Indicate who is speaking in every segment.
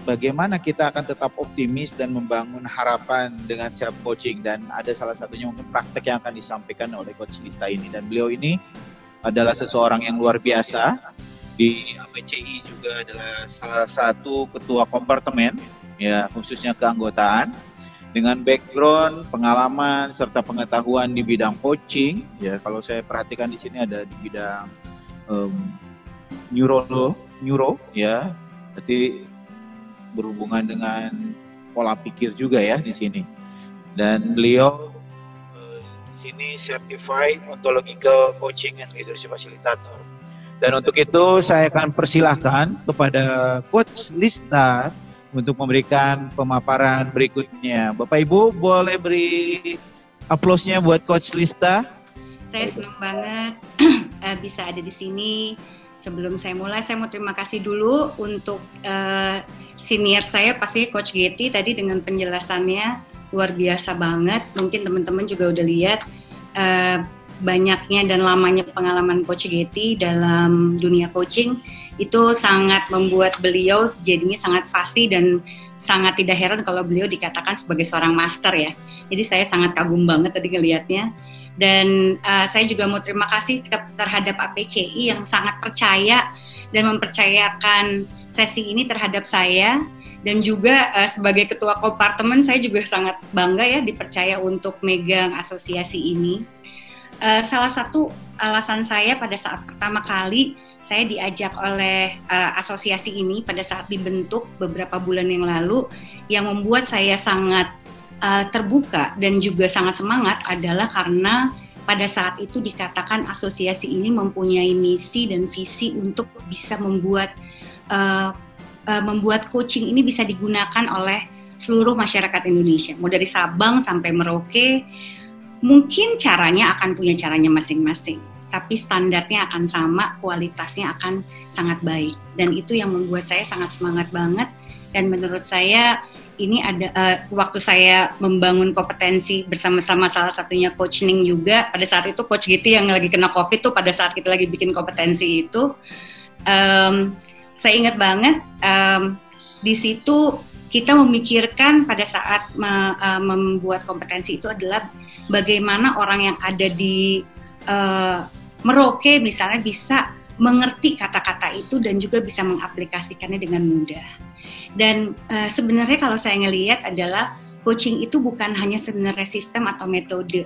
Speaker 1: bagaimana kita akan tetap optimis dan membangun harapan dengan self coaching, dan ada salah satunya mungkin praktek yang akan disampaikan oleh Coach Lista ini, dan beliau ini adalah seseorang yang luar biasa di APCI, juga adalah salah satu ketua kompartemen ya, khususnya keanggotaan, dengan background, pengalaman serta pengetahuan di bidang coaching ya. Kalau saya perhatikan di sini ada di bidang neuro ya, berarti berhubungan dengan pola pikir juga ya di sini. Dan beliau di sini certified ontological coaching and leadership facilitator. Dan untuk itu saya akan persilahkan kepada Coach Lista untuk memberikan pemaparan berikutnya. Bapak Ibu boleh beri aplausnya buat Coach Lista.
Speaker 2: Saya senang banget bisa ada di sini. Sebelum saya mulai, saya mau terima kasih dulu untuk senior saya, pasti Coach Getty tadi dengan penjelasannya luar biasa banget. Mungkin teman-teman juga udah lihat banyaknya dan lamanya pengalaman Coach Getty dalam dunia coaching itu sangat membuat beliau jadinya sangat fasih, dan sangat tidak heran kalau beliau dikatakan sebagai seorang master ya. Jadi saya sangat kagum banget tadi ngelihatnya. Dan saya juga mau terima kasih terhadap APCI yang sangat percaya dan mempercayakan sesi ini terhadap saya. Dan juga sebagai ketua kompartemen saya juga sangat bangga ya dipercaya untuk megang asosiasi ini. Salah satu alasan saya pada saat pertama kali saya diajak oleh asosiasi ini pada saat dibentuk beberapa bulan yang lalu, yang membuat saya sangat terbuka dan juga sangat semangat adalah karena pada saat itu dikatakan asosiasi ini mempunyai misi dan visi untuk bisa membuat coaching ini bisa digunakan oleh seluruh masyarakat Indonesia, mau dari Sabang sampai Merauke. Mungkin caranya akan punya caranya masing-masing, tapi standarnya akan sama, kualitasnya akan sangat baik. Dan itu yang membuat saya sangat semangat banget. Dan menurut saya ini ada waktu saya membangun kompetensi bersama-sama, salah satunya Coach Ning juga. Pada saat itu Coach Getty yang lagi kena COVID tuh, pada saat kita lagi bikin kompetensi itu, saya ingat banget di situ kita memikirkan pada saat membuat kompetensi itu adalah bagaimana orang yang ada di Merauke misalnya bisa mengerti kata-kata itu dan juga bisa mengaplikasikannya dengan mudah. Dan sebenarnya kalau saya ngelihat adalah coaching itu bukan hanya sebenarnya sistem atau metode,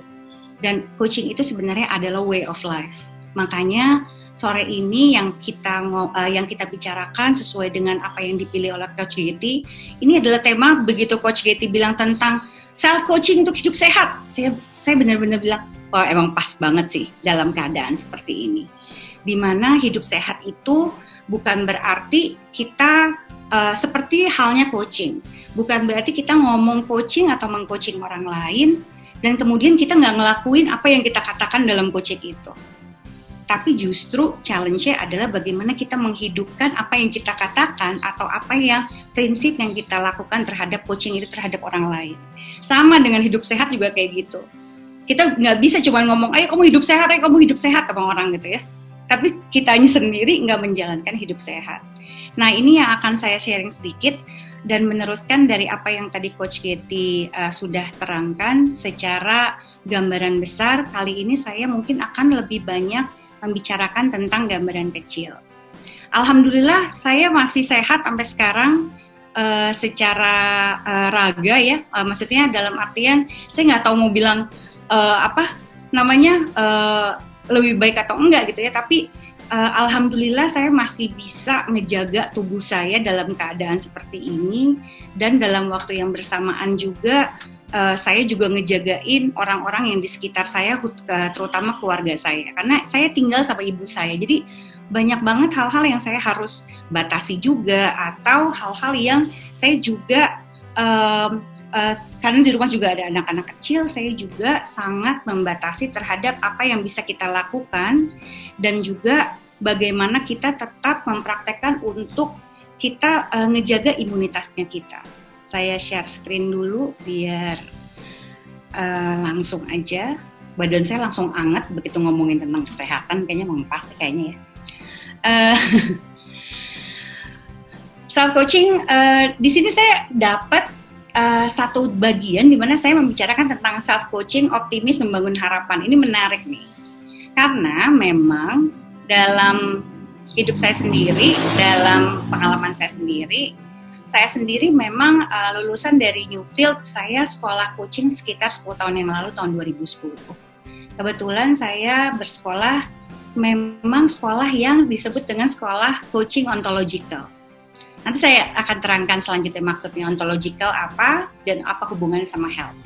Speaker 2: dan coaching itu sebenarnya adalah way of life. Makanya sore ini yang kita bicarakan sesuai dengan apa yang dipilih oleh Coach Getty, ini adalah tema begitu Coach Getty bilang tentang self coaching untuk hidup sehat. Saya benar-benar bilang, wah emang pas banget sih dalam keadaan seperti ini. Dimana hidup sehat itu bukan berarti kita seperti halnya coaching. Bukan berarti kita ngomong coaching atau meng-coaching orang lain dan kemudian kita nggak ngelakuin apa yang kita katakan dalam coaching itu. Tapi justru challenge-nya adalah bagaimana kita menghidupkan apa yang kita katakan atau apa yang prinsip yang kita lakukan terhadap coaching itu terhadap orang lain. Sama dengan hidup sehat juga kayak gitu. Kita nggak bisa cuma ngomong, ayo kamu hidup sehat sama orang gitu ya. Tapi kitanya sendiri nggak menjalankan hidup sehat. Nah ini yang akan saya sharing sedikit dan meneruskan dari apa yang tadi Coach Getty sudah terangkan secara gambaran besar. Kali ini saya mungkin akan lebih banyak membicarakan tentang gambaran kecil. Alhamdulillah saya masih sehat sampai sekarang secara raga ya, maksudnya dalam artian saya nggak tahu mau bilang lebih baik atau enggak gitu ya, tapi alhamdulillah saya masih bisa ngejaga tubuh saya dalam keadaan seperti ini, dan dalam waktu yang bersamaan juga saya juga ngejagain orang-orang yang di sekitar saya, terutama keluarga saya, karena saya tinggal sama ibu saya, jadi banyak banget hal-hal yang saya harus batasi juga, atau hal-hal yang saya juga karena di rumah juga ada anak-anak kecil, saya juga sangat membatasi terhadap apa yang bisa kita lakukan, dan juga bagaimana kita tetap mempraktekkan untuk kita ngejaga imunitasnya kita. Saya share screen dulu biar langsung aja. Badan saya langsung anget begitu ngomongin tentang kesehatan, kayaknya memang pasti kayaknya ya. Self coaching di sini saya dapat satu bagian di mana saya membicarakan tentang self coaching, optimis, membangun harapan. Ini menarik nih, karena memang dalam hidup saya sendiri, dalam pengalaman saya sendiri memang lulusan dari Newfield. Saya sekolah coaching sekitar 10 tahun yang lalu, tahun 2010. Kebetulan saya bersekolah memang sekolah yang disebut dengan sekolah coaching ontological. Nanti saya akan terangkan selanjutnya maksudnya ontological apa dan apa hubungannya sama health.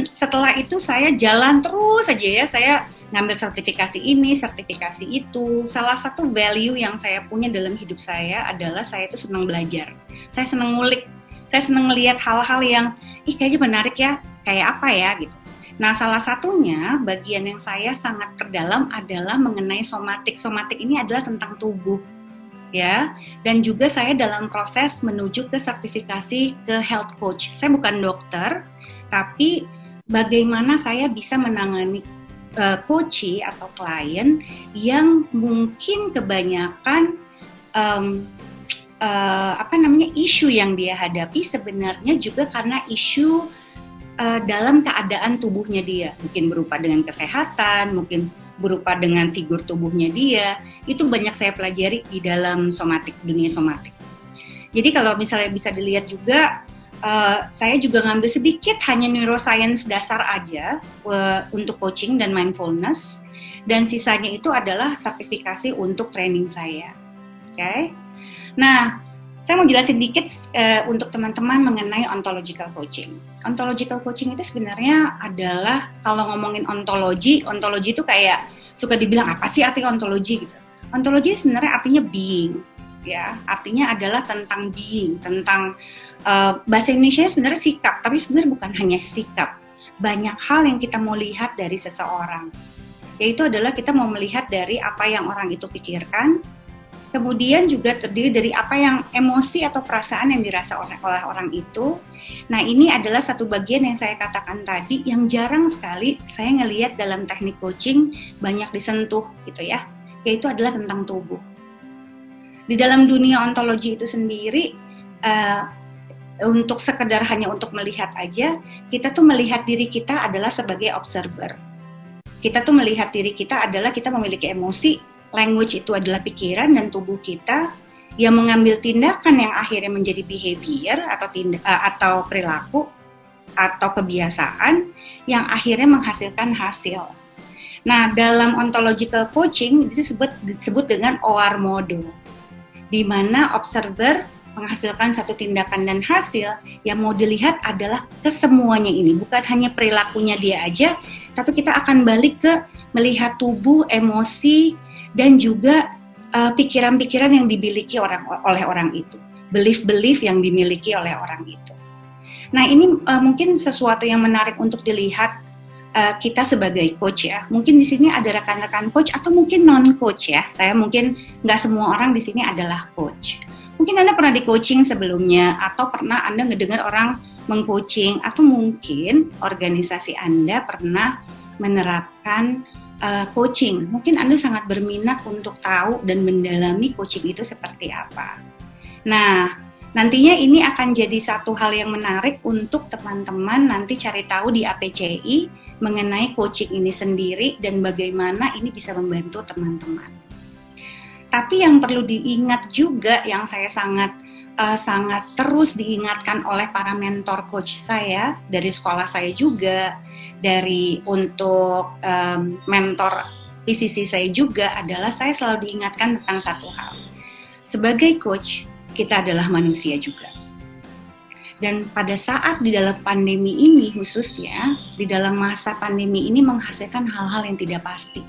Speaker 2: Setelah itu saya jalan terus aja ya, saya ngambil sertifikasi ini, sertifikasi itu. Salah satu value yang saya punya dalam hidup saya adalah saya itu senang belajar. Saya senang ngulik, saya senang ngelihat hal-hal yang, kayaknya menarik ya, kayak apa ya gitu. Nah, salah satunya bagian yang saya sangat perdalam adalah mengenai somatik. Somatik ini adalah tentang tubuh. Ya, dan juga saya dalam proses menuju ke sertifikasi ke health coach. Saya bukan dokter, tapi bagaimana saya bisa menangani coach atau klien yang mungkin kebanyakan isu yang dia hadapi sebenarnya juga karena isu dalam keadaan tubuhnya dia, mungkin berupa dengan kesehatan, mungkin berupa dengan figur tubuhnya dia. Itu banyak saya pelajari di dalam somatik, dunia somatik. Jadi kalau misalnya bisa dilihat juga, saya juga ngambil sedikit hanya neuroscience dasar aja untuk coaching dan mindfulness, dan sisanya itu adalah sertifikasi untuk training saya. Oke? Nah, saya mau jelasin dikit untuk teman-teman mengenai ontological coaching. Ontological coaching itu sebenarnya adalah, kalau ngomongin ontologi itu kayak suka dibilang apa sih arti ontologi gitu. Ontologi sebenarnya artinya being, ya. Artinya adalah tentang being, tentang bahasa Indonesia sebenarnya sikap, tapi sebenarnya bukan hanya sikap. Banyak hal yang kita mau lihat dari seseorang. Yaitu adalah kita mau melihat dari apa yang orang itu pikirkan, kemudian juga terdiri dari apa yang emosi atau perasaan yang dirasa oleh orang itu. Nah, ini adalah satu bagian yang saya katakan tadi yang jarang sekali saya ngelihat dalam teknik coaching banyak disentuh gitu ya, yaitu adalah tentang tubuh. Di dalam dunia ontologi itu sendiri, untuk sekedar hanya untuk melihat aja, kita tuh melihat diri kita adalah sebagai observer. Kita tuh melihat diri kita adalah kita memiliki emosi. Language itu adalah pikiran, dan tubuh kita yang mengambil tindakan yang akhirnya menjadi behavior atau perilaku atau kebiasaan yang akhirnya menghasilkan hasil. Nah, dalam ontological coaching itu disebut dengan OR model, di mana observer menghasilkan satu tindakan dan hasil yang mau dilihat adalah kesemuanya ini, bukan hanya perilakunya dia aja, tapi kita akan balik ke melihat tubuh, emosi, dan juga pikiran-pikiran yang dimiliki oleh orang itu, belief-belief yang dimiliki oleh orang itu. Nah, ini mungkin sesuatu yang menarik untuk dilihat kita sebagai coach ya. Mungkin di sini ada rekan-rekan coach atau mungkin non-coach ya. Saya mungkin nggak semua orang di sini adalah coach. Mungkin Anda pernah di coaching sebelumnya, atau pernah Anda mendengar orang meng-coaching, atau mungkin organisasi Anda pernah menerapkan coaching. Mungkin Anda sangat berminat untuk tahu dan mendalami coaching itu seperti apa. Nah, nantinya ini akan jadi satu hal yang menarik untuk teman-teman nanti cari tahu di APCI mengenai coaching ini sendiri dan bagaimana ini bisa membantu teman-teman. Tapi yang perlu diingat juga, yang saya sangat terus diingatkan oleh para mentor coach saya, dari sekolah saya juga, untuk mentor PCC saya juga, adalah saya selalu diingatkan tentang satu hal. Sebagai coach, kita adalah manusia juga. Dan pada saat di dalam pandemi ini, khususnya di dalam masa pandemi ini, menghasilkan hal-hal yang tidak pasti.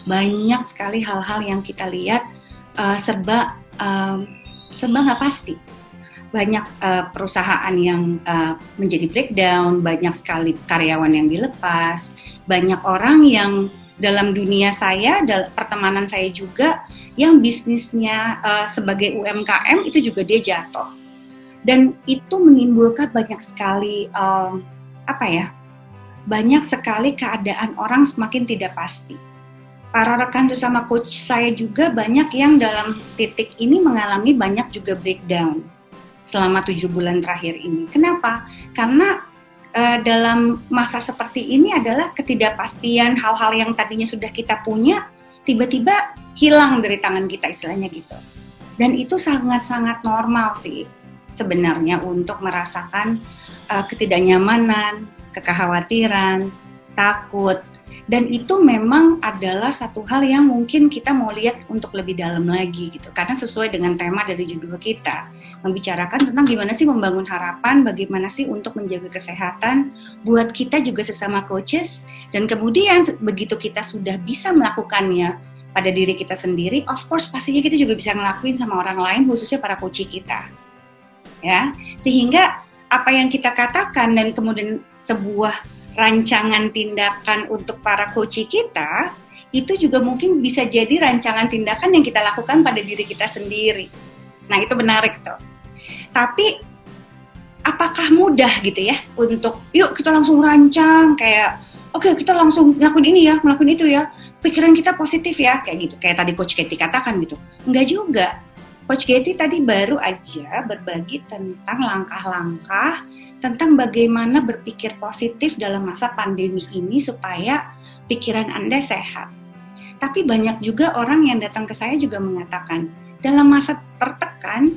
Speaker 2: Banyak sekali hal-hal yang kita lihat serba nggak pasti. Banyak perusahaan yang menjadi breakdown, banyak sekali karyawan yang dilepas, banyak orang yang dalam dunia saya, pertemanan saya juga, yang bisnisnya sebagai UMKM itu juga dia jatuh. Dan itu menimbulkan banyak sekali banyak sekali keadaan orang semakin tidak pasti. para rekan sesama coach saya juga banyak yang dalam titik ini mengalami banyak juga breakdown selama 7 bulan terakhir ini. Kenapa? Karena dalam masa seperti ini adalah ketidakpastian hal-hal yang tadinya sudah kita punya tiba-tiba hilang dari tangan kita, istilahnya gitu. Dan itu sangat-sangat normal sih sebenarnya untuk merasakan ketidaknyamanan, kekhawatiran, takut. Dan itu memang adalah satu hal yang mungkin kita mau lihat untuk lebih dalam lagi gitu. Karena sesuai dengan tema dari judul kita, membicarakan tentang gimana sih membangun harapan, bagaimana sih untuk menjaga kesehatan buat kita juga sesama coaches. Dan kemudian begitu kita sudah bisa melakukannya pada diri kita sendiri, of course pastinya kita juga bisa ngelakuin sama orang lain, khususnya para coach kita. Ya, sehingga apa yang kita katakan dan kemudian sebuah rancangan tindakan untuk para coach kita, itu juga mungkin bisa jadi rancangan tindakan yang kita lakukan pada diri kita sendiri. Nah, itu menarik tuh. Tapi, apakah mudah gitu ya untuk, yuk kita langsung rancang, kayak, oke, kita langsung ngelakuin ini ya, ngelakuin itu ya, pikiran kita positif ya, kayak gitu. Kayak tadi Coach Katie katakan gitu. Enggak juga. Coach Katie tadi baru aja berbagi tentang langkah-langkah tentang bagaimana berpikir positif dalam masa pandemi ini supaya pikiran Anda sehat. Tapi banyak juga orang yang datang ke saya juga mengatakan, dalam masa tertekan,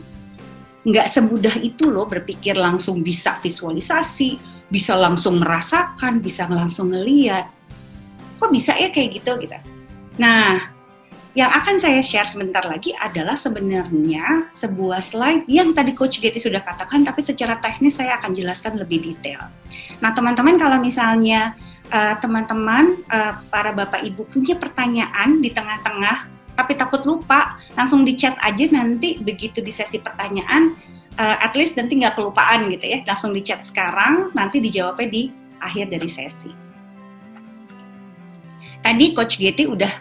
Speaker 2: nggak semudah itu loh berpikir langsung bisa visualisasi, bisa langsung merasakan, bisa langsung ngeliat. Kok bisa ya kayak gitu? Nah, yang akan saya share sebentar lagi adalah sebenarnya sebuah slide yang tadi Coach Katie sudah katakan, tapi secara teknis saya akan jelaskan lebih detail. Nah, teman-teman kalau misalnya teman-teman, para Bapak Ibu punya pertanyaan di tengah-tengah, tapi takut lupa, langsung di chat aja nanti begitu di sesi pertanyaan, at least nanti nggak kelupaan gitu ya, langsung di chat sekarang, nanti dijawabnya di akhir dari sesi. Tadi Coach Katie udah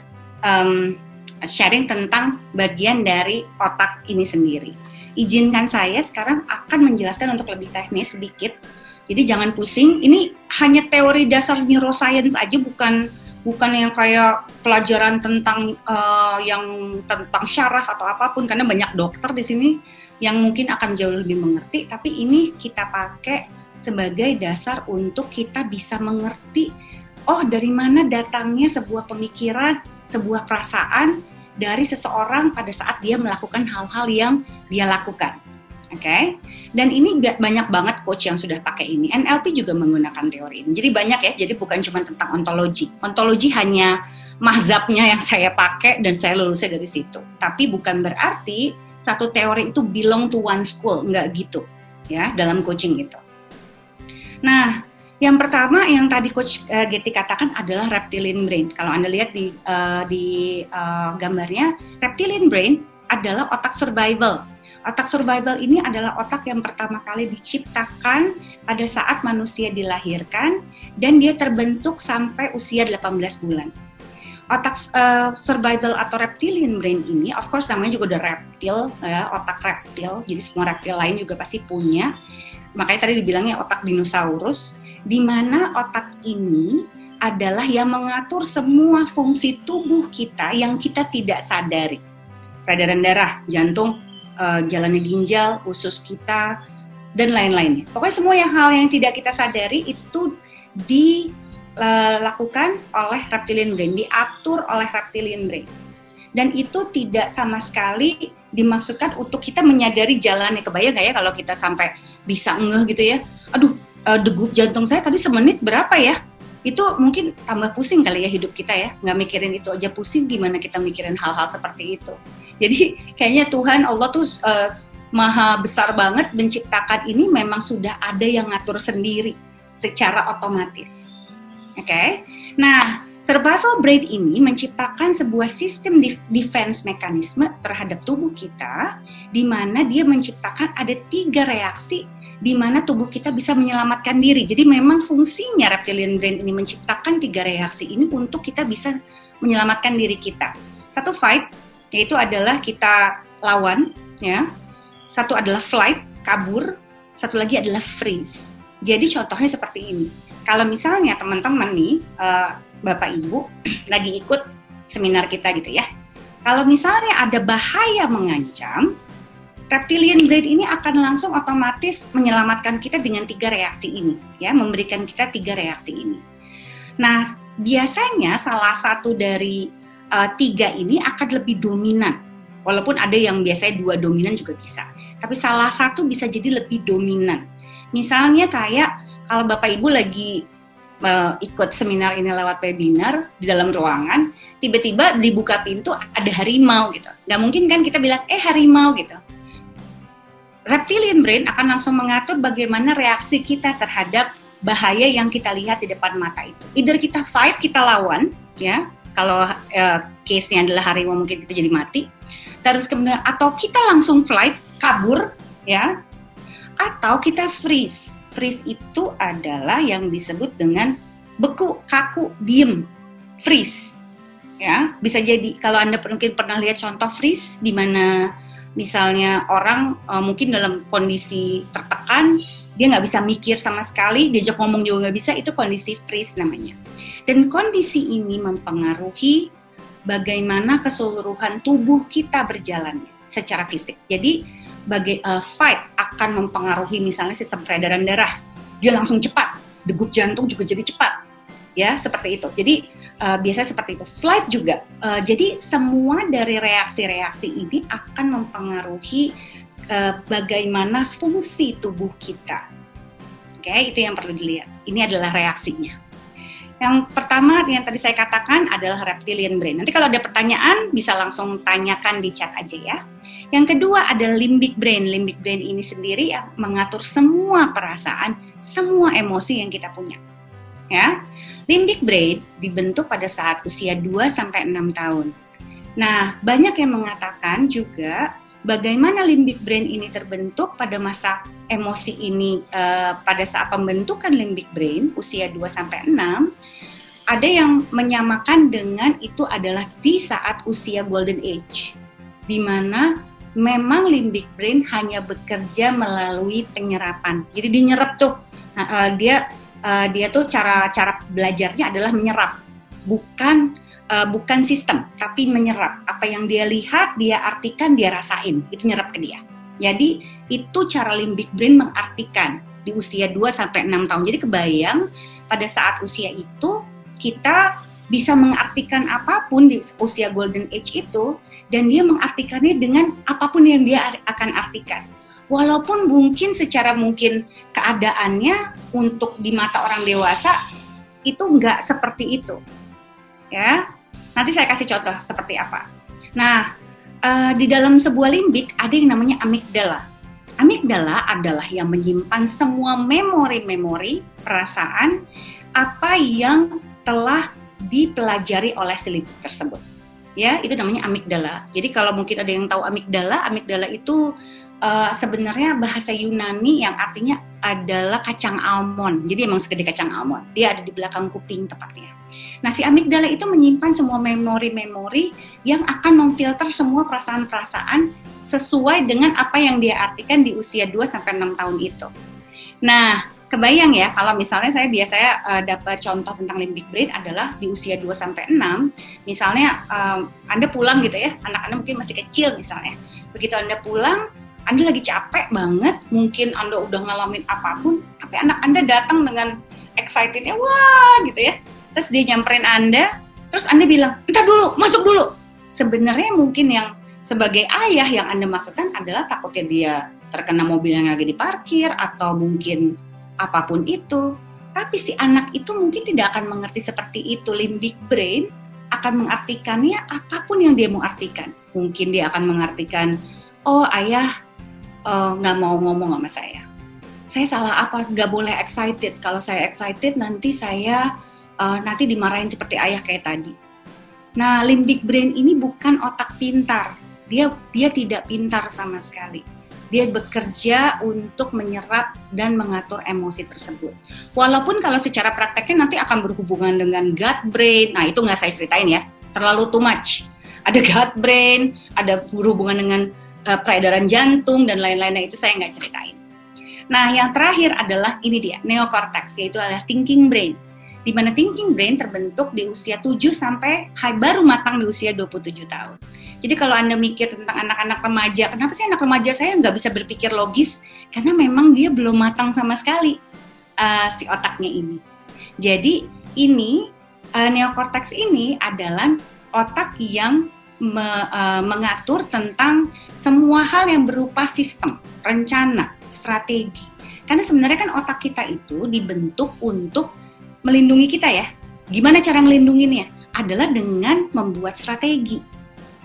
Speaker 2: sharing tentang bagian dari otak ini sendiri. Izinkan saya sekarang akan menjelaskan untuk lebih teknis sedikit. Jadi jangan pusing, ini hanya teori dasar neuroscience aja, bukan yang kayak pelajaran tentang tentang syaraf atau apapun, karena banyak dokter di sini yang mungkin akan jauh lebih mengerti, tapi ini kita pakai sebagai dasar untuk kita bisa mengerti, oh dari mana datangnya sebuah pemikiran, sebuah perasaan dari seseorang pada saat dia melakukan hal-hal yang dia lakukan. Oke? Dan ini banyak banget coach yang sudah pakai ini. NLP juga menggunakan teori ini. Jadi banyak ya, jadi bukan cuma tentang ontologi. Ontologi hanya mazhabnya yang saya pakai dan saya lulusnya dari situ. Tapi bukan berarti satu teori itu belong to one school, enggak gitu. Ya, dalam coaching itu. Nah, yang pertama yang tadi Coach Katie katakan adalah reptilian brain. Kalau Anda lihat di gambarnya, reptilian brain adalah otak survival. Otak survival ini adalah otak yang pertama kali diciptakan pada saat manusia dilahirkan dan dia terbentuk sampai usia 18 bulan. Otak survival atau reptilian brain ini, of course namanya juga udah reptil, ya, otak reptil, jadi semua reptil lain juga pasti punya. Makanya tadi dibilangnya otak dinosaurus, di mana otak ini adalah yang mengatur semua fungsi tubuh kita yang kita tidak sadari. Peredaran darah, jantung, jalannya ginjal, usus kita, dan lain-lainnya. Pokoknya semua hal yang tidak kita sadari itu dilakukan oleh reptilian brain, diatur oleh reptilian brain. Dan itu tidak sama sekali dimaksudkan untuk kita menyadari jalannya. Kebayang nggak ya kalau kita sampai bisa ngeh gitu ya, aduh, degup jantung saya tadi semenit berapa ya? Itu mungkin tambah pusing kali ya hidup kita ya, nggak mikirin itu aja pusing, gimana kita mikirin hal-hal seperti itu. Jadi kayaknya Tuhan Allah tuh maha besar banget menciptakan ini, memang sudah ada yang ngatur sendiri secara otomatis. Oke? Nah, survival brain ini menciptakan sebuah sistem defense mekanisme terhadap tubuh kita, di mana dia menciptakan ada 3 reaksi di mana tubuh kita bisa menyelamatkan diri. Jadi memang fungsinya reptilian brain ini menciptakan 3 reaksi ini untuk kita bisa menyelamatkan diri kita. Satu fight, yaitu adalah kita lawan, ya. Satu adalah flight, kabur. Satu lagi adalah freeze. Jadi contohnya seperti ini. Kalau misalnya teman-teman nih, Bapak Ibu lagi ikut seminar kita gitu ya. Kalau misalnya ada bahaya mengancam, reptilian brain ini akan langsung otomatis menyelamatkan kita dengan 3 reaksi ini, ya, memberikan kita 3 reaksi ini. Nah, biasanya salah satu dari 3 ini akan lebih dominan, walaupun ada yang biasanya 2 dominan juga bisa, tapi salah satu bisa jadi lebih dominan. Misalnya kayak kalau Bapak Ibu lagi ikut seminar ini lewat webinar di dalam ruangan, tiba-tiba dibuka pintu ada harimau gitu. Nggak mungkin kan kita bilang, harimau gitu. Reptilian brain akan langsung mengatur bagaimana reaksi kita terhadap bahaya yang kita lihat di depan mata itu. Either kita fight, kita lawan, ya. Kalau case-nya adalah harimau mungkin kita jadi mati. Terus kemudian atau kita langsung flight, kabur, ya. Atau kita freeze. Freeze itu adalah yang disebut dengan beku, kaku, diem. Freeze. Ya, bisa jadi kalau Anda mungkin pernah lihat contoh freeze di mana misalnya orang mungkin dalam kondisi tertekan, dia nggak bisa mikir sama sekali, diajak ngomong juga nggak bisa, itu kondisi freeze namanya. Dan kondisi ini mempengaruhi bagaimana keseluruhan tubuh kita berjalan secara fisik. Jadi fight akan mempengaruhi misalnya sistem peredaran darah, dia langsung cepat, degup jantung juga jadi cepat, ya seperti itu. Jadi biasanya seperti itu. Flight juga. Jadi semua dari reaksi-reaksi ini akan mempengaruhi bagaimana fungsi tubuh kita. Oke, itu yang perlu dilihat. Ini adalah reaksinya. Yang pertama yang tadi saya katakan adalah reptilian brain. Nanti kalau ada pertanyaan bisa langsung tanyakan di chat aja ya. Yang kedua adalah limbic brain. Limbic brain ini sendiri yang mengatur semua perasaan, semua emosi yang kita punya. Ya. Limbic brain dibentuk pada saat usia 2-6 tahun. Nah, banyak yang mengatakan juga bagaimana limbic brain ini terbentuk pada masa emosi ini, pada saat pembentukan limbic brain usia 2-6, ada yang menyamakan dengan itu adalah di saat usia golden age, di mana memang limbic brain hanya bekerja melalui penyerapan. Jadi dinyerap tuh, dia tuh cara belajarnya adalah menyerap, bukan sistem, tapi menyerap. Apa yang dia lihat, dia artikan, dia rasain, itu nyerap ke dia. Jadi itu cara limbic brain mengartikan di usia 2-6 tahun. Jadi kebayang pada saat usia itu kita bisa mengartikan apapun di usia golden age itu, dan dia mengartikannya dengan apapun yang dia akan artikan. Walaupun mungkin secara keadaannya untuk di mata orang dewasa itu nggak seperti itu. Ya, nanti saya kasih contoh seperti apa. Nah, di dalam sebuah limbik ada yang namanya amigdala. Amigdala adalah yang menyimpan semua memori-memori, perasaan, apa yang telah dipelajari oleh si limbik tersebut. Ya, itu namanya amigdala. Jadi kalau mungkin ada yang tahu amigdala itu sebenarnya bahasa Yunani yang artinya adalah kacang almond. Jadi emang segede kacang almond. Dia ada di belakang kuping tepatnya. Nah, si amigdala itu menyimpan semua memori-memori yang akan memfilter semua perasaan-perasaan sesuai dengan apa yang dia artikan di usia 2-6 tahun itu. Nah, kebayang ya kalau misalnya saya biasanya dapat contoh tentang limbic brain adalah di usia 2-6, misalnya Anda pulang gitu ya, anak Anda mungkin masih kecil misalnya. Begitu Anda pulang, Anda lagi capek banget, mungkin Anda udah ngalamin apapun, tapi anak Anda datang dengan excitednya, wah gitu ya. Terus dia nyamperin Anda, terus Anda bilang, entar dulu, masuk dulu. Sebenarnya mungkin yang sebagai ayah yang Anda maksudkan adalah takutnya dia terkena mobil yang lagi diparkir, atau mungkin apapun itu. Tapi si anak itu mungkin tidak akan mengerti seperti itu. Limbic brain akan mengartikannya apapun yang dia mau artikan. Mungkin dia akan mengartikan, oh ayah nggak mau ngomong sama saya salah apa, nggak boleh excited. Kalau saya excited nanti saya nanti dimarahin seperti ayah kayak tadi. Nah, limbic brain ini bukan otak pintar. Dia tidak pintar sama sekali. Dia bekerja untuk menyerap dan mengatur emosi tersebut. Walaupun kalau secara prakteknya nanti akan berhubungan dengan gut brain. Nah, itu nggak saya ceritain ya. Terlalu too much. Ada gut brain, ada berhubungan dengan peredaran jantung, dan lain-lainnya itu saya nggak ceritain. Nah, yang terakhir adalah ini dia, neocortex, yaitu adalah thinking brain. di mana thinking brain terbentuk di usia 7 sampai baru matang di usia 27 tahun. Jadi kalau Anda mikir tentang anak-anak remaja, kenapa sih anak remaja saya nggak bisa berpikir logis? Karena memang dia belum matang sama sekali si otaknya ini. Jadi ini neokorteks ini adalah otak yang mengatur tentang semua hal yang berupa sistem, rencana, strategi. Karena sebenarnya kan otak kita itu dibentuk untuk melindungi kita ya. Gimana cara melindunginya? Adalah dengan membuat strategi.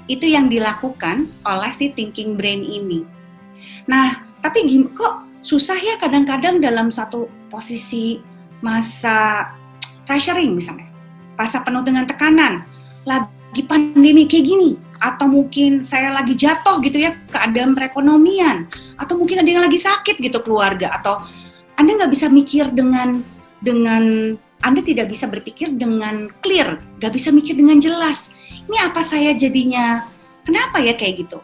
Speaker 2: Itu yang dilakukan oleh si thinking brain ini. Nah, tapi kok susah ya kadang-kadang dalam satu posisi masa pressuring misalnya. Masa penuh dengan tekanan. Lagi pandemi kayak gini, atau mungkin saya lagi jatuh gitu ya keadaan perekonomian, atau mungkin ada yang lagi sakit gitu keluarga, atau Anda nggak bisa mikir dengan Anda tidak bisa berpikir dengan clear, nggak bisa mikir dengan jelas. Ini apa saya jadinya? Kenapa ya kayak gitu?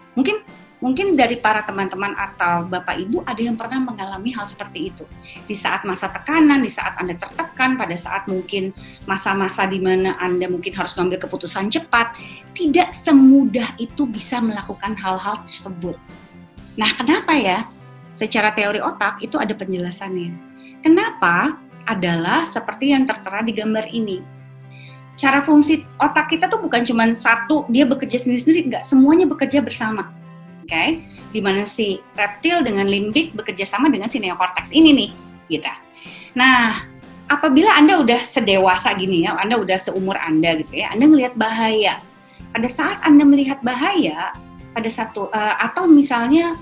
Speaker 2: Mungkin dari para teman-teman atau Bapak Ibu ada yang pernah mengalami hal seperti itu. Di saat masa tekanan, di saat Anda tertekan, pada saat mungkin masa-masa di mana Anda mungkin harus mengambil keputusan cepat, tidak semudah itu bisa melakukan hal-hal tersebut. Nah, kenapa ya? Secara teori otak itu ada penjelasannya. Kenapa? Adalah seperti yang tertera di gambar ini. Cara fungsi otak kita tuh bukan cuma satu, dia bekerja sendiri-sendiri, enggak, semuanya bekerja bersama. Okay? Di mana si reptil dengan limbik bekerja sama dengan si neokorteks ini nih, gitu. Nah, apabila Anda udah sedewasa gini ya, Anda udah seumur Anda gitu ya, Anda ngelihat bahaya. Pada saat Anda melihat bahaya, atau misalnya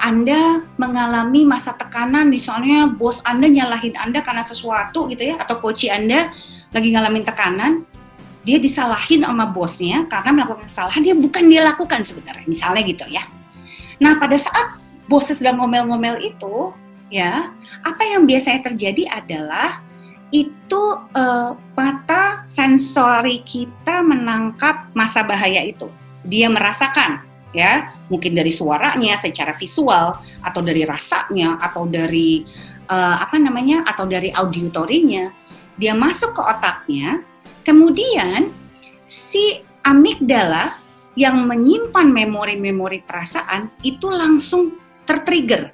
Speaker 2: Anda mengalami masa tekanan, misalnya bos Anda nyalahin Anda karena sesuatu gitu ya, atau coach Anda lagi ngalamin tekanan, dia disalahin sama bosnya karena melakukan kesalahan bukan dia lakukan sebenarnya, misalnya gitu ya. Nah, pada saat bosnya sedang ngomel-ngomel itu, ya, apa yang biasanya terjadi adalah itu mata sensori kita menangkap masa bahaya itu. Dia merasakan, ya, mungkin dari suaranya, secara visual, atau dari rasanya, atau dari atau dari auditorinya, dia masuk ke otaknya. Kemudian si amigdala yang menyimpan memori-memori perasaan itu langsung tertrigger,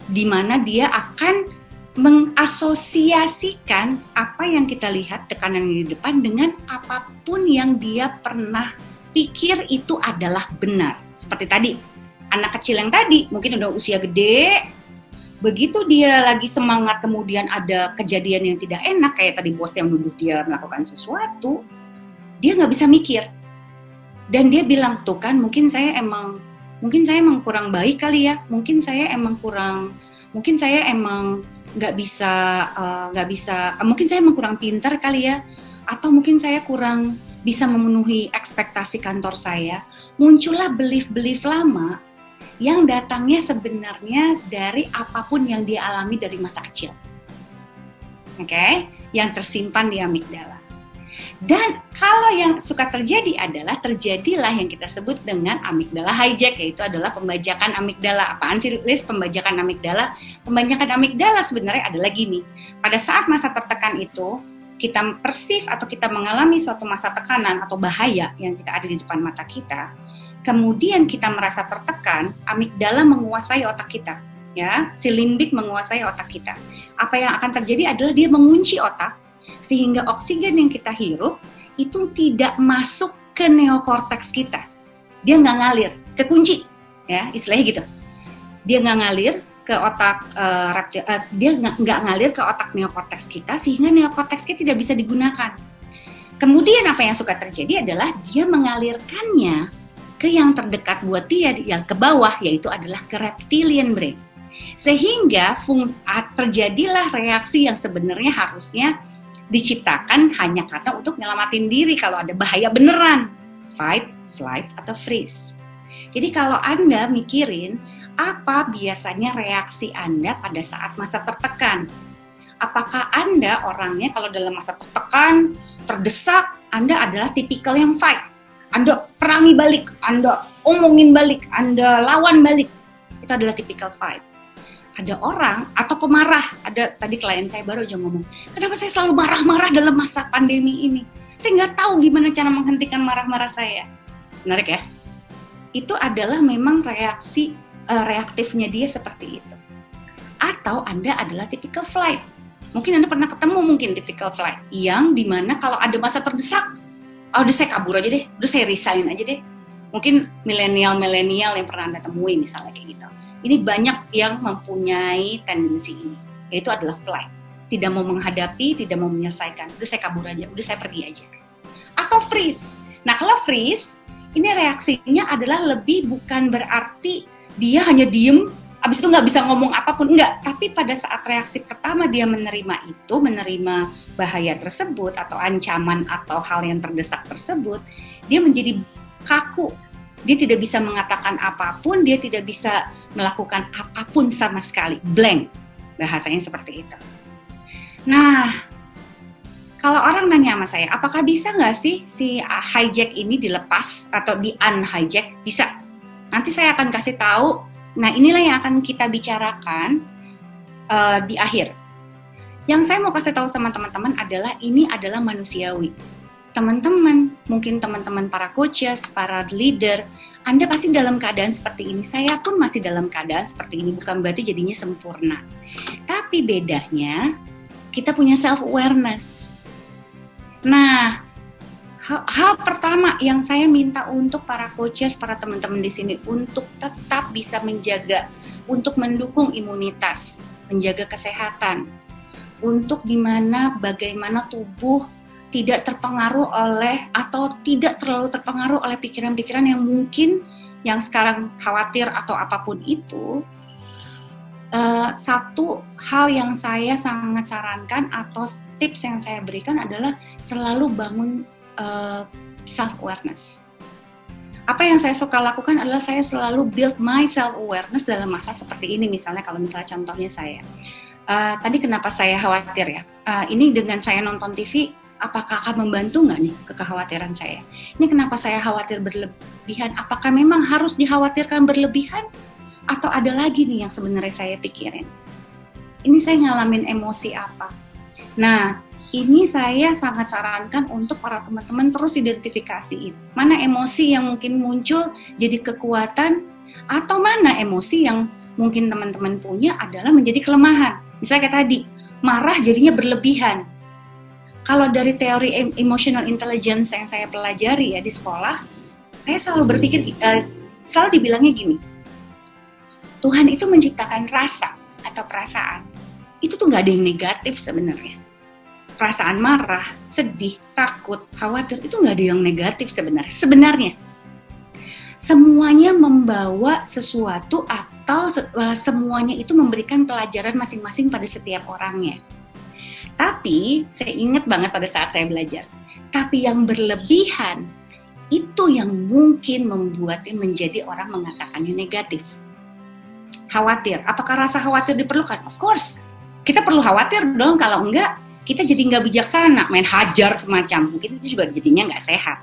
Speaker 2: di mana dia akan mengasosiasikan apa yang kita lihat tekanan di depan dengan apapun yang dia pernah pikir itu adalah benar. Seperti tadi, anak kecil yang tadi mungkin udah usia gede, begitu dia lagi semangat kemudian ada kejadian yang tidak enak, kayak tadi bos yang nuduh dia melakukan sesuatu, dia nggak bisa mikir. Dan dia bilang, tuh kan mungkin saya emang kurang baik kali ya, mungkin saya emang kurang pintar kali ya, atau mungkin saya kurang bisa memenuhi ekspektasi kantor saya. Muncullah belief-belief lama yang datangnya sebenarnya dari apapun yang dia alami dari masa kecil. Oke? Yang tersimpan di amigdala. Dan kalau yang suka terjadi adalah terjadilah yang kita sebut dengan amigdala hijack, yaitu adalah pembajakan amigdala. Apaan sih Liz pembajakan amigdala? Pembajakan amigdala sebenarnya adalah gini. Pada saat masa tertekan itu, kita persif atau kita mengalami suatu masa tekanan atau bahaya yang kita ada di depan mata kita, kemudian kita merasa tertekan, amigdala menguasai otak kita, ya, si limbik menguasai otak kita. Apa yang akan terjadi adalah dia mengunci otak, sehingga oksigen yang kita hirup itu tidak masuk ke neokorteks kita. Dia nggak ngalir, kekunci, ya, istilahnya gitu. Dia nggak ngalir ke otak reptil, dia nggak ngalir ke otak neokorteks kita, sehingga neokorteks kita tidak bisa digunakan. Kemudian apa yang suka terjadi adalah dia mengalirkannya ke yang terdekat buat dia, yang ke bawah, yaitu adalah ke reptilian brain. Sehingga terjadilah reaksi yang sebenarnya harusnya diciptakan hanya karena untuk nyelamatin diri kalau ada bahaya beneran. Fight, flight, atau freeze. Jadi kalau Anda mikirin, apa biasanya reaksi Anda pada saat masa tertekan? Apakah Anda orangnya kalau dalam masa tertekan, terdesak, Anda adalah tipikal yang fight? Anda perangi balik, Anda omongin balik, Anda lawan balik. Itu adalah typical fight. ada orang atau pemarah. Ada tadi klien saya baru aja ngomong, kenapa saya selalu marah-marah dalam masa pandemi ini? Saya nggak tahu gimana cara menghentikan marah-marah saya. Menarik ya? Itu adalah memang reaktifnya dia seperti itu. Atau Anda adalah typical flight. Mungkin Anda pernah ketemu mungkin typical flight yang dimana kalau ada masa terdesak, udah saya kabur aja deh, udah saya resign aja deh. Mungkin milenial yang pernah Anda temui misalnya kayak gitu. Ini banyak yang mempunyai tendensi ini, yaitu adalah flight. Tidak mau menghadapi, tidak mau menyelesaikan. Udah saya kabur aja, udah saya pergi aja. Atau freeze. Nah kalau freeze, ini reaksinya adalah lebih bukan berarti dia hanya diem, abis itu nggak bisa ngomong apapun, enggak. Tapi pada saat reaksi pertama dia menerima itu, menerima bahaya tersebut, atau ancaman, atau hal yang terdesak tersebut, dia menjadi kaku. Dia tidak bisa mengatakan apapun, dia tidak bisa melakukan apapun sama sekali. Blank, bahasanya seperti itu. Nah, kalau orang nanya sama saya, apakah bisa nggak sih si hijack ini dilepas atau di unhijack? Bisa. Nanti saya akan kasih tahu. Nah, inilah yang akan kita bicarakan di akhir. Yang saya mau kasih tahu sama teman-teman adalah ini adalah manusiawi. Teman-teman, mungkin teman-teman para coaches, para leader, Anda pasti dalam keadaan seperti ini. Saya pun masih dalam keadaan seperti ini, bukan berarti jadinya sempurna. Tapi bedanya, kita punya self-awareness. Nah, hal pertama yang saya minta untuk para coaches, para teman-teman di sini, untuk tetap bisa menjaga, untuk mendukung imunitas, menjaga kesehatan, untuk bagaimana tubuh tidak terpengaruh oleh atau tidak terlalu terpengaruh oleh pikiran-pikiran yang mungkin yang sekarang khawatir atau apapun itu. Satu hal yang saya sangat sarankan atau tips yang saya berikan adalah selalu bangun self-awareness. Apa yang saya suka lakukan adalah saya selalu build my self-awareness dalam masa seperti ini. Misalnya contohnya saya. Tadi kenapa saya khawatir ya? Ini dengan saya nonton TV, apakah akan membantu nggak nih kekhawatiran saya? Ini kenapa saya khawatir berlebihan? Apakah memang harus dikhawatirkan berlebihan? Atau ada lagi nih yang sebenarnya saya pikirin? Ini saya ngalamin emosi apa? Nah, ini saya sangat sarankan untuk para teman-teman terus identifikasiin. Mana emosi yang mungkin muncul jadi kekuatan, atau mana emosi yang mungkin teman-teman punya adalah menjadi kelemahan. Misalnya kayak tadi, marah jadinya berlebihan. Kalau dari teori emotional intelligence yang saya pelajari ya di sekolah, saya selalu berpikir, selalu dibilangnya gini, Tuhan itu menciptakan rasa atau perasaan. Itu tuh nggak ada yang negatif sebenarnya. Perasaan marah, sedih, takut, khawatir, itu nggak ada yang negatif sebenarnya. Sebenarnya, semuanya membawa sesuatu atau semuanya itu memberikan pelajaran masing-masing pada setiap orangnya. Tapi, saya ingat banget pada saat saya belajar, tapi yang berlebihan, itu yang mungkin membuatnya menjadi orang mengatakannya negatif. Khawatir, apakah rasa khawatir diperlukan? Of course, kita perlu khawatir dong, kalau enggak, kita jadi nggak bijaksana, main hajar semacam, mungkin itu juga jadinya nggak sehat.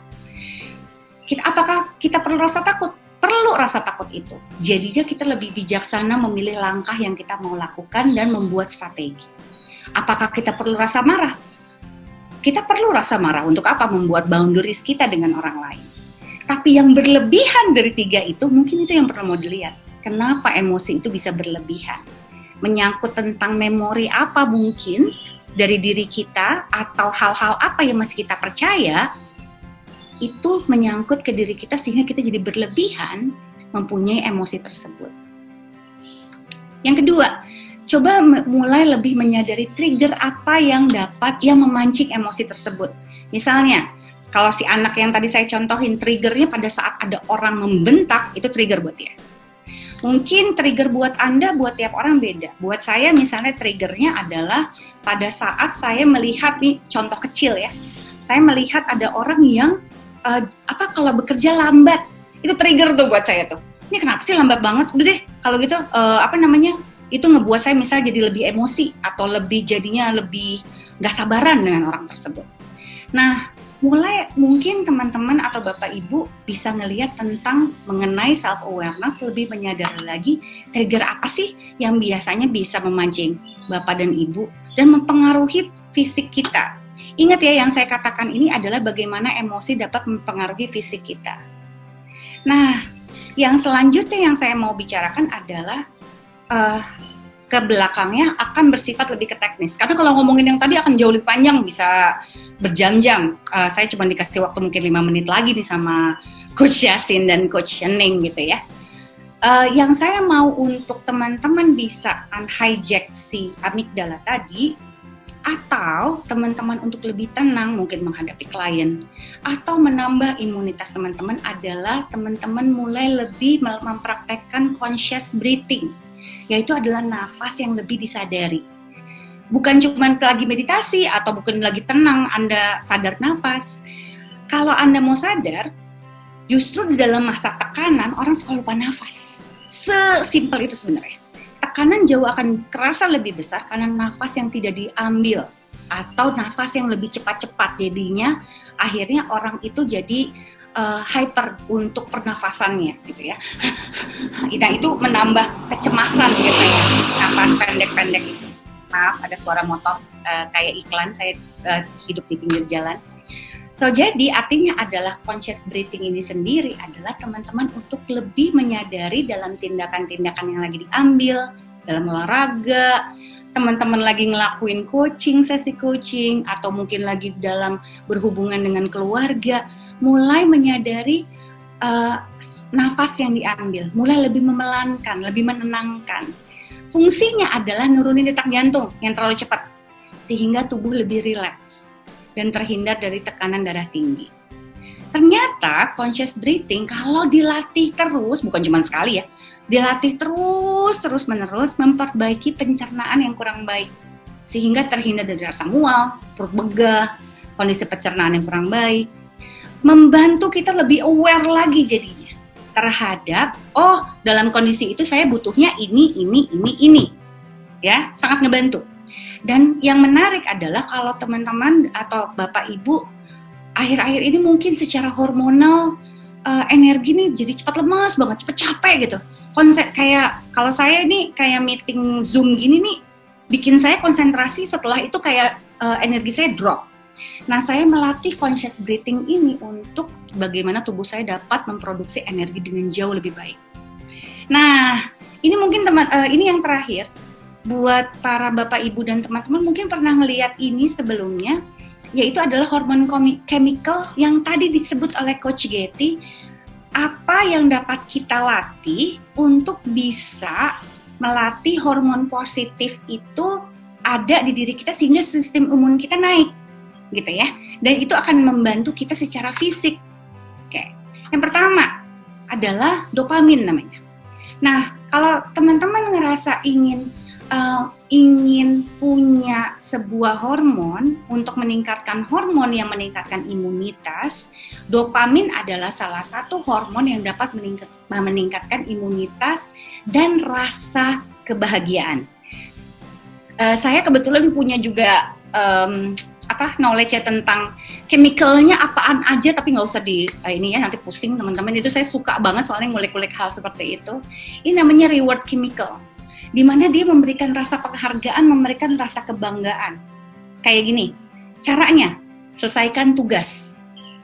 Speaker 2: Apakah kita perlu rasa takut? Perlu rasa takut itu. Jadinya kita lebih bijaksana memilih langkah yang kita mau lakukan dan membuat strategi. Apakah kita perlu rasa marah? Kita perlu rasa marah untuk apa? Membuat boundaries kita dengan orang lain. Tapi yang berlebihan dari 3 itu, mungkin itu yang perlu mau dilihat. Kenapa emosi itu bisa berlebihan? Menyangkut tentang memori apa mungkin dari diri kita, atau hal-hal apa yang masih kita percaya, itu menyangkut ke diri kita sehingga kita jadi berlebihan mempunyai emosi tersebut. Yang kedua, coba mulai lebih menyadari trigger apa yang memancing emosi tersebut. Misalnya, kalau si anak yang tadi saya contohin, triggernya pada saat ada orang membentak, itu trigger buat dia. Mungkin trigger buat Anda, buat tiap orang beda. Buat saya misalnya triggernya adalah pada saat saya melihat, nih contoh kecil ya, saya melihat ada orang yang kalau bekerja lambat, itu trigger tuh buat saya tuh. Ini kenapa sih lambat banget? Udah deh, kalau gitu itu ngebuat saya misalnya jadi lebih emosi atau jadinya lebih nggak sabaran dengan orang tersebut. Nah, mulai mungkin teman-teman atau Bapak Ibu bisa ngelihat tentang mengenai self-awareness, lebih menyadari lagi trigger apa sih yang biasanya bisa memancing Bapak dan Ibu dan mempengaruhi fisik kita. Ingat ya, yang saya katakan ini adalah bagaimana emosi dapat mempengaruhi fisik kita. Nah, yang selanjutnya yang saya mau bicarakan adalah ke belakangnya akan bersifat lebih ke teknis. Karena kalau ngomongin yang tadi akan jauh lebih panjang, bisa berjam-jam. Saya cuma dikasih waktu mungkin 5 menit lagi nih sama Coach Yasin dan Coach Shening gitu ya. Yang saya mau untuk teman-teman bisa unhijack si amigdala tadi, atau teman-teman untuk lebih tenang mungkin menghadapi klien, atau menambah imunitas teman-teman adalah teman-teman mulai lebih mempraktekkan conscious breathing, yaitu adalah nafas yang lebih disadari. Bukan cuma lagi meditasi atau bukan lagi tenang, Anda sadar nafas. Kalau Anda mau sadar, justru di dalam masa tekanan, orang suka lupa nafas. Sesimpel itu sebenarnya. Tekanan jauh akan kerasa lebih besar karena nafas yang tidak diambil atau nafas yang lebih cepat-cepat. Jadinya akhirnya orang itu jadi hyper untuk pernafasannya gitu ya. Nah, itu menambah kecemasan biasanya, nafas pendek-pendek itu. Maaf, ada suara motor kayak iklan, saya hidup di pinggir jalan. So, jadi artinya adalah conscious breathing ini sendiri adalah teman-teman untuk lebih menyadari dalam tindakan-tindakan yang lagi diambil, dalam olahraga, teman-teman lagi ngelakuin coaching, sesi coaching, atau mungkin lagi dalam berhubungan dengan keluarga, mulai menyadari nafas yang diambil, mulai lebih memelankan, lebih menenangkan. Fungsinya adalah nurunin detak jantung yang terlalu cepat, sehingga tubuh lebih rileks dan terhindar dari tekanan darah tinggi. Ternyata conscious breathing kalau dilatih terus, bukan cuma sekali ya, dilatih terus-menerus memperbaiki pencernaan yang kurang baik, sehingga terhindar dari rasa mual, perut begah, kondisi pencernaan yang kurang baik, membantu kita lebih aware lagi jadinya terhadap, oh dalam kondisi itu saya butuhnya ini, ya sangat ngebantu. Dan yang menarik adalah kalau teman-teman atau Bapak Ibu akhir-akhir ini mungkin secara hormonal energi nih jadi cepat lemas banget, cepat capek gitu. Kayak kalau saya ini kayak meeting Zoom gini nih bikin saya konsentrasi, setelah itu kayak energi saya drop. Nah, saya melatih conscious breathing ini untuk bagaimana tubuh saya dapat memproduksi energi dengan jauh lebih baik. Nah, ini mungkin ini yang terakhir. Buat para Bapak Ibu dan teman-teman mungkin pernah melihat ini sebelumnya, yaitu adalah hormon chemical yang tadi disebut oleh Coach Getty. Apa yang dapat kita latih untuk bisa melatih hormon positif itu ada di diri kita sehingga sistem imun kita naik, gitu ya. Dan itu akan membantu kita secara fisik. Oke. Yang pertama adalah dopamin namanya. Nah, kalau teman-teman ngerasa ingin punya sebuah hormon untuk meningkatkan hormon yang meningkatkan imunitas, dopamin adalah salah satu hormon yang dapat meningkatkan imunitas dan rasa kebahagiaan. Saya kebetulan punya juga knowledge tentang chemicalnya apaan aja, tapi nggak usah ini ya, nanti pusing teman-teman. Itu saya suka banget soalnya ngulik-ngulik hal seperti itu. Ini namanya reward chemical, di mana dia memberikan rasa penghargaan, memberikan rasa kebanggaan. Kayak gini, caranya selesaikan tugas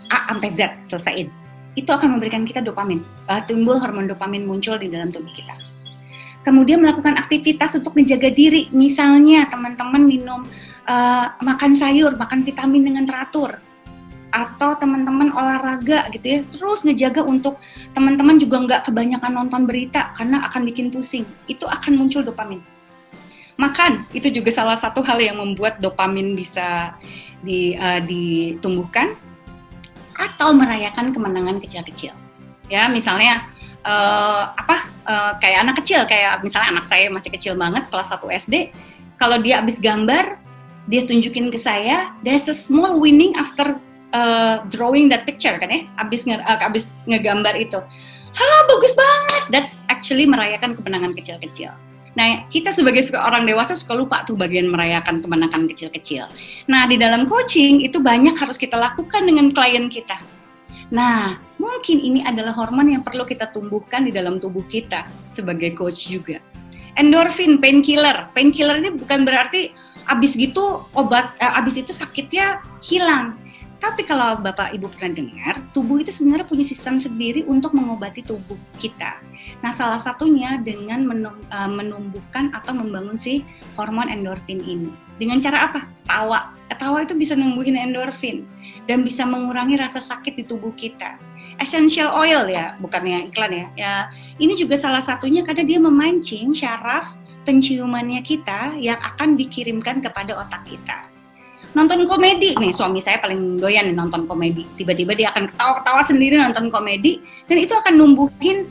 Speaker 2: A sampai Z, selesaiin. Itu akan memberikan kita dopamin, timbul hormon dopamin muncul di dalam tubuh kita. Kemudian melakukan aktivitas untuk menjaga diri, misalnya teman-teman makan sayur, makan vitamin dengan teratur, atau teman-teman olahraga gitu ya, terus ngejaga untuk teman-teman juga nggak kebanyakan nonton berita karena akan bikin pusing, itu akan muncul dopamin. Makan, itu juga salah satu hal yang membuat dopamin bisa ditumbuhkan, atau merayakan kemenangan kecil-kecil. Ya, misalnya kayak anak kecil, kayak misalnya anak saya masih kecil banget, kelas 1 SD, kalau dia habis gambar, dia tunjukin ke saya, there's a small winning after drawing that picture kan ya, abis ngegambar itu, bagus banget. That's actually merayakan kemenangan kecil-kecil. Nah, kita sebagai orang dewasa suka lupa tuh bagian merayakan kemenangan kecil-kecil. Nah, di dalam coaching itu banyak harus kita lakukan dengan klien kita. Nah, mungkin ini adalah hormon yang perlu kita tumbuhkan di dalam tubuh kita sebagai coach juga. Endorfin, painkiller. Painkiller ini bukan berarti abis gitu abis itu sakitnya hilang. Tapi kalau Bapak Ibu pernah dengar, tubuh itu sebenarnya punya sistem sendiri untuk mengobati tubuh kita. Nah, salah satunya dengan menumbuhkan atau membangun si hormon endorfin ini. Dengan cara apa? Tawa. Tawa itu bisa numbuhin endorfin dan bisa mengurangi rasa sakit di tubuh kita. Essential oil ya, bukannya iklan ya. Ya, ini juga salah satunya karena dia memancing syaraf penciumannya kita yang akan dikirimkan kepada otak kita. Nonton komedi nih, suami saya paling doyan nih nonton komedi. Tiba-tiba dia akan ketawa-ketawa sendiri nonton komedi dan itu akan numbuhin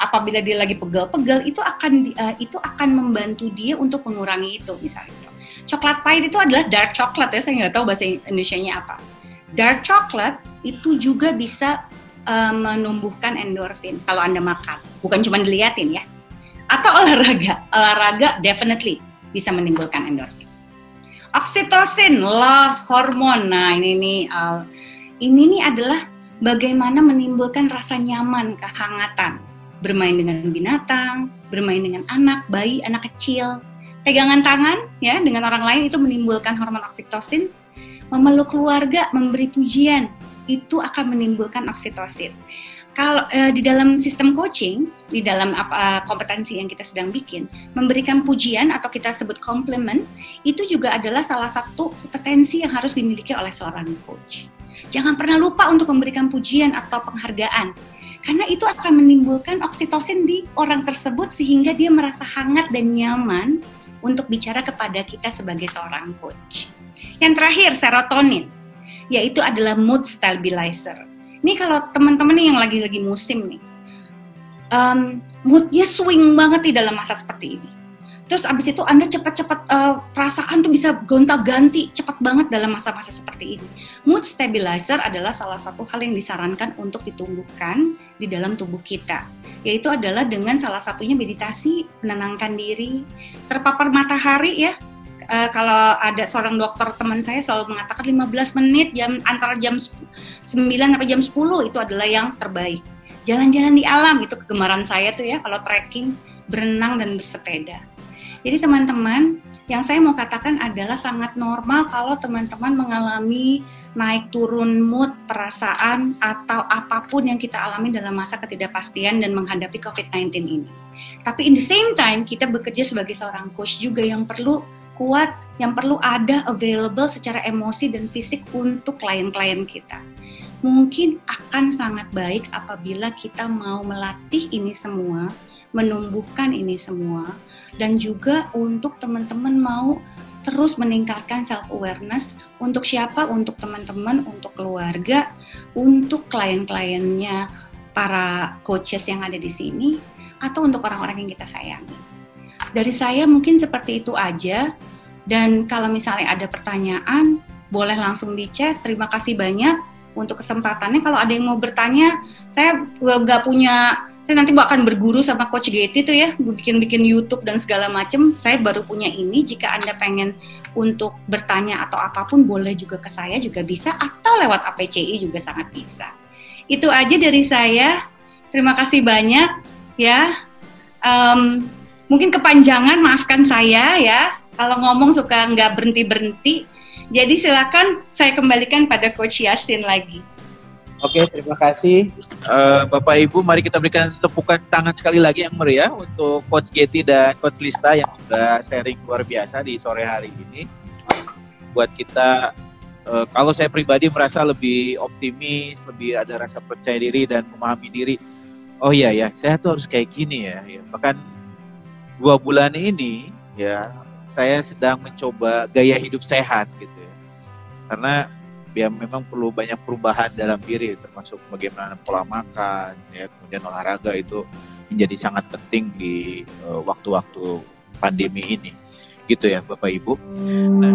Speaker 2: apabila dia lagi pegel-pegel itu akan membantu dia untuk mengurangi itu misalnya. Coklat pahit itu adalah dark chocolate ya, saya nggak tahu bahasa Indonesianya apa. Dark chocolate itu juga bisa menumbuhkan endorfin kalau Anda makan, bukan cuma diliatin ya. Atau olahraga definitely bisa menimbulkan endorfin. Oksitosin, love hormone. Nah, ini nih adalah bagaimana menimbulkan rasa nyaman, kehangatan. Bermain dengan binatang, bermain dengan anak, bayi, anak kecil. Pegangan tangan ya dengan orang lain itu menimbulkan hormon oksitosin. Memeluk keluarga, memberi pujian, itu akan menimbulkan oksitosin. Kalau di dalam sistem coaching, di dalam kompetensi yang kita sedang bikin, memberikan pujian atau kita sebut compliment, itu juga adalah salah satu kompetensi yang harus dimiliki oleh seorang coach. Jangan pernah lupa untuk memberikan pujian atau penghargaan, karena itu akan menimbulkan oksitosin di orang tersebut sehingga dia merasa hangat dan nyaman untuk bicara kepada kita sebagai seorang coach. Yang terakhir, serotonin, yaitu adalah mood stabilizer. Ini kalau teman-teman nih yang lagi musim nih, moodnya swing banget di dalam masa seperti ini. Terus abis itu Anda cepat-cepat perasaan tuh bisa gonta-ganti cepat banget dalam masa-masa seperti ini. Mood stabilizer adalah salah satu hal yang disarankan untuk ditumbuhkan di dalam tubuh kita. Yaitu adalah dengan salah satunya meditasi, menenangkan diri, terpapar matahari ya. Kalau ada seorang dokter teman saya selalu mengatakan 15 menit antara jam 9 sampai jam 10 itu adalah yang terbaik. Jalan-jalan di alam itu kegemaran saya tuh ya, kalau trekking, berenang dan bersepeda. Jadi teman-teman, yang saya mau katakan adalah sangat normal kalau teman-teman mengalami naik turun mood, perasaan atau apapun yang kita alami dalam masa ketidakpastian dan menghadapi COVID-19 ini. Tapi in the same time kita bekerja sebagai seorang coach juga yang perlu kuat, yang perlu ada available secara emosi dan fisik untuk klien-klien kita. Mungkin akan sangat baik apabila kita mau melatih ini semua, menumbuhkan ini semua, dan juga untuk teman-teman mau terus meningkatkan self-awareness untuk siapa? Untuk teman-teman, untuk keluarga, untuk klien-kliennya, para coaches yang ada di sini, atau untuk orang-orang yang kita sayangi. Dari saya mungkin seperti itu aja, dan kalau misalnya ada pertanyaan, boleh langsung di chat. Terima kasih banyak untuk kesempatannya. Kalau ada yang mau bertanya, saya nanti akan berguru sama Coach Getty tuh ya, bikin YouTube dan segala macam. Saya baru punya ini. Jika Anda pengen untuk bertanya atau apapun, boleh juga ke saya juga bisa, atau lewat APCI juga sangat bisa. Itu aja dari saya. Terima kasih banyak ya. Mungkin kepanjangan, maafkan saya ya. Kalau ngomong suka nggak berhenti-berhenti. Jadi silakan saya kembalikan pada Coach Yasin lagi.
Speaker 1: Oke, terima kasih Bapak Ibu. Mari kita berikan tepukan tangan sekali lagi yang meriah untuk Coach Getty dan Coach Lista yang sudah sharing luar biasa di sore hari ini. Buat kita, kalau saya pribadi merasa lebih optimis, lebih ada rasa percaya diri dan memahami diri. Oh iya ya, saya tuh harus kayak gini ya. Bahkan 2 bulan ini ya, saya sedang mencoba gaya hidup sehat gitu ya. Karena ya memang perlu banyak perubahan dalam diri, termasuk bagaimana pola makan, ya, kemudian olahraga itu menjadi sangat penting di waktu-waktu pandemi ini, gitu ya Bapak Ibu. Nah,